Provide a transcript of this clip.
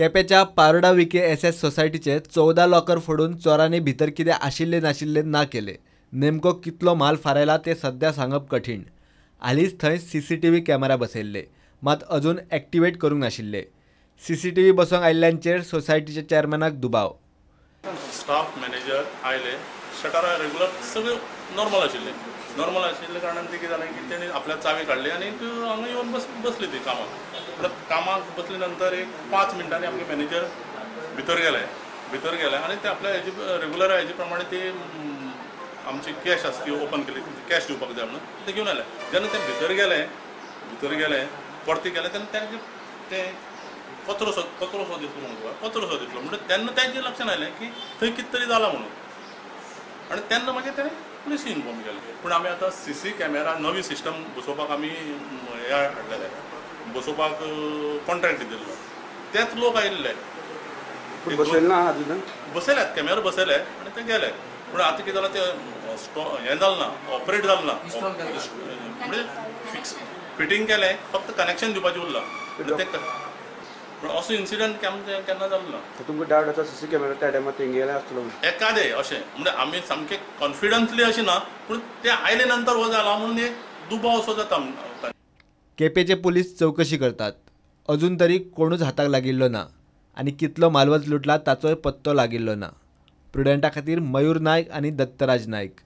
केपेंच्या Paroda Vikhe SS सोसायटीचे 14 locker फोडून चोरांनी भितर कितें आशिल्ले नाशिल्ले ना केले। नेमको कितलो माल फारायला ते सध्या सांगप कठीण। हालींच थंय सीसीटीव्ही कॅमेरा बसयल्ले, मात अजून एक्टिवेट करूंक नाशिल्ले। सीसीटीव्ही बसोवंक आयिल्ल्यांचेर सोसायटीच्या चेअरमॅनाक दुबाव। स्टाफ मॅनेजर आयले, शटर रेग्युलर सगळें नॉर्मल आशिल्ले कारणान ते कितें जालें की तेणी आपल्या चावी काडली आनी हांगा येवन बसली ती कामाक बसले नंतर एक 5 मिनटांनी आपले मॅनेजर भितर गेले आनी ते आपल्या हेजी रेग्युलर हेजे प्रमाणे ते आमची कॅश आसा ती ओपन केली, कॅश दिवपाक जाय म्हणून ते घेवन आयले। जेन्ना ते भितर गेले परती गेले तेन्ना तेंगे ते कचरोसो दिसलो म्हणून कचरोसो दिसलो म्हणजे तेन्ना तेंचें लक्षांत आयलें की थंय कितें तरी जालां म्हणून आनी तेन्ना मागीर तेणें पुलीस इन्फॉर्म केलें। पूण आमी आतां सीसी कॅमेरा नवी सिस्टम बसोवपाक आमी हे हाडलेले, बसोवपाक कॉन्ट्रॅक्ट दिल्लो, तेच लोक आयिल्ले बसयल्यात कॅमेरा बसयले आनी ते गेले। पूण आतां कितें जालां तें हें जालें ना, ऑपरेट जालें ना, म्हणजे फिटींग केलें, फक्त कनेक्शन दिवपाचें उरलां। असो इन्सिडंट केन्ना जालो ना। तुमकां डावट आसा सीसी कॅमेरा त्या टायमार थंय गेले आसतलो एकादें अशें म्हणजे आमी सामकें कॉन्फिडंटली अशें ना, पूण ते आयले नंतर हो जाला म्हणून एक दुबाव असो जाता। केपेंचे पुलीस चवकशी करतात। अजून तरी कोणूच हाताक लागिल्लो ना आनी कितलो मालवत लुटला ताचोय पत्तो लागिल्लो ना। प्रुडंटा खातीर मयूर नायक आनी दत्तराज नायक।